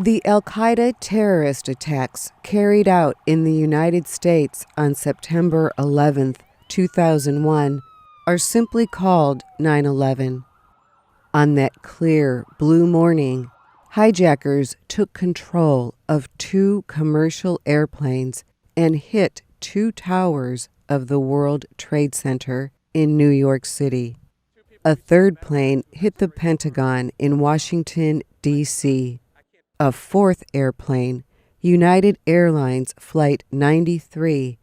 The Al-Qaeda terrorist attacks carried out in the United States on September 11, 2001, are simply called 9/11. On that clear, blue morning, hijackers took control of two commercial airplanes and hit two towers of the World Trade Center in New York City. A third plane hit the Pentagon in Washington, D.C. A fourth airplane, United Airlines Flight 93,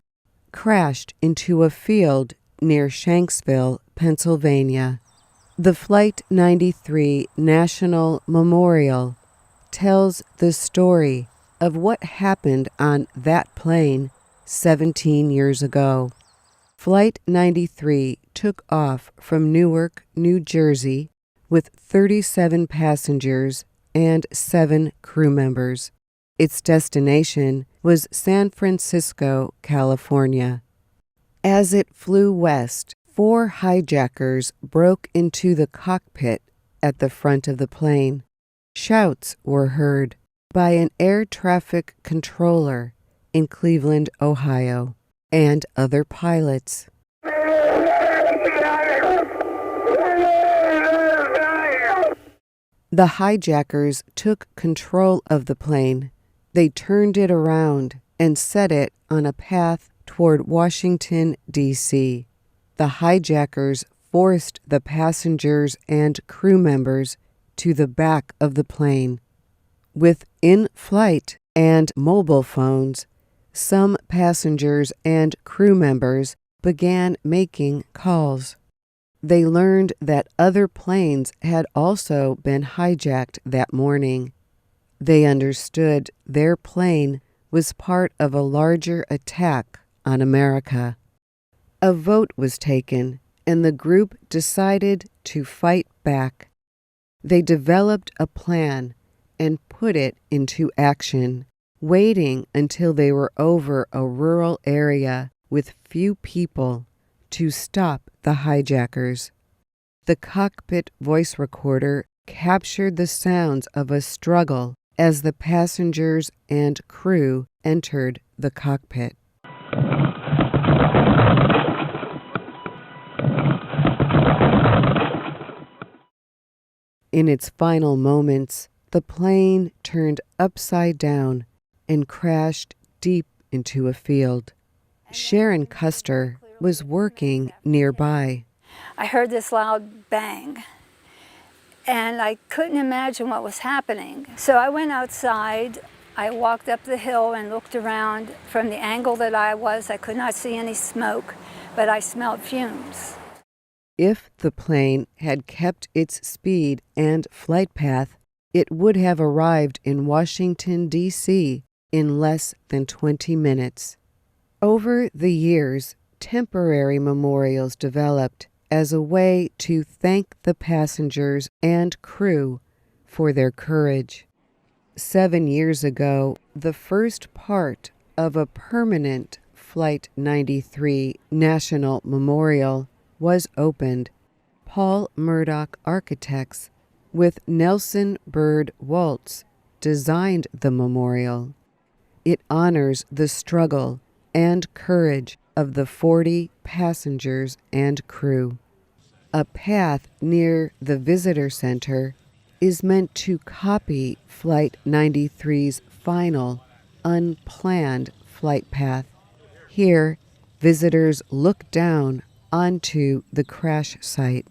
crashed into a field near Shanksville, Pennsylvania. The Flight 93 National Memorial tells the story of what happened on that plane 17 years ago. Flight 93 took off from Newark, New Jersey, with 37 passengers and 7 crew members. Its destination was San Francisco, California. As it flew west, 4 hijackers broke into the cockpit at the front of the plane. Shouts were heard by an air traffic controller in Cleveland, Ohio, and other pilots. The hijackers took control of the plane. They turned it around and set it on a path toward Washington, D.C. The hijackers forced the passengers and crew members to the back of the plane. With in-flight and mobile phones, some passengers and crew members began making calls. They learned that other planes had also been hijacked that morning. They understood their plane was part of a larger attack on America. A vote was taken, and the group decided to fight back. They developed a plan and put it into action, waiting until they were over a rural area with few people to stop the hijackers. The cockpit voice recorder captured the sounds of a struggle as the passengers and crew entered the cockpit. In its final moments, the plane turned upside down and crashed deep into a field. Sharon Custer was working nearby. I heard this loud bang, and I couldn't imagine what was happening. So I went outside. I walked up the hill and looked around. From the angle that I was, I could not see any smoke, but I smelled fumes. If the plane had kept its speed and flight path, it would have arrived in Washington, D.C. in less than 20 minutes. Over the years, temporary memorials developed as a way to thank the passengers and crew for their courage. 7 years ago, the first part of a permanent Flight 93 National Memorial was opened. Paul Murdoch Architects with Nelson Bird Waltz designed the memorial. It honors the struggle and courage of the 40 passengers and crew. A path near the visitor center is meant to copy Flight 93's final, unplanned flight path. Here, visitors look down onto the crash site.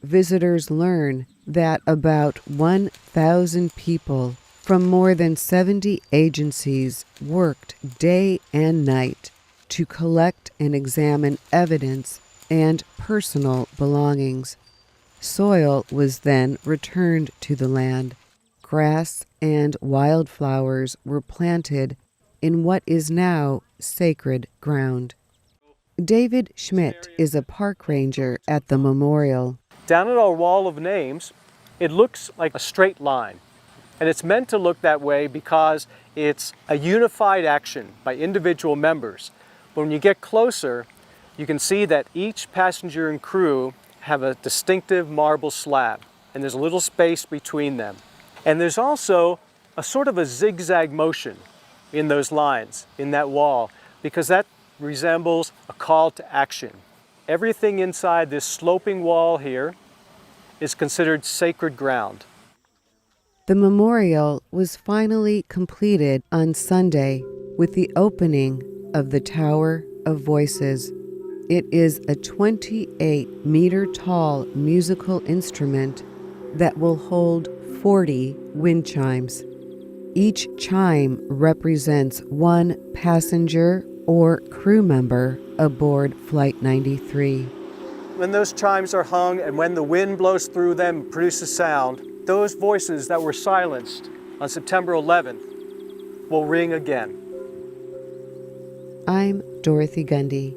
Visitors learn that about 1,000 people from more than 70 agencies worked day and night to collect and examine evidence and personal belongings. Soil was then returned to the land. Grass and wildflowers were planted in what is now sacred ground. David Schmidt is a park ranger at the memorial. Down at our wall of names, it looks like a straight line. And it's meant to look that way because it's a unified action by individual members. But when you get closer, you can see that each passenger and crew have a distinctive marble slab, and there's a little space between them. And there's also a sort of a zigzag motion in those lines, in that wall, because that resembles a call to action. Everything inside this sloping wall here is considered sacred ground. The memorial was finally completed on Sunday with the opening of the Tower of Voices. It is a 28-meter-tall musical instrument that will hold 40 wind chimes. Each chime represents one passenger or crew member aboard Flight 93. When those chimes are hung and when the wind blows through them and produces sound, those voices that were silenced on September 11th will ring again. I'm Dorothy Gundy.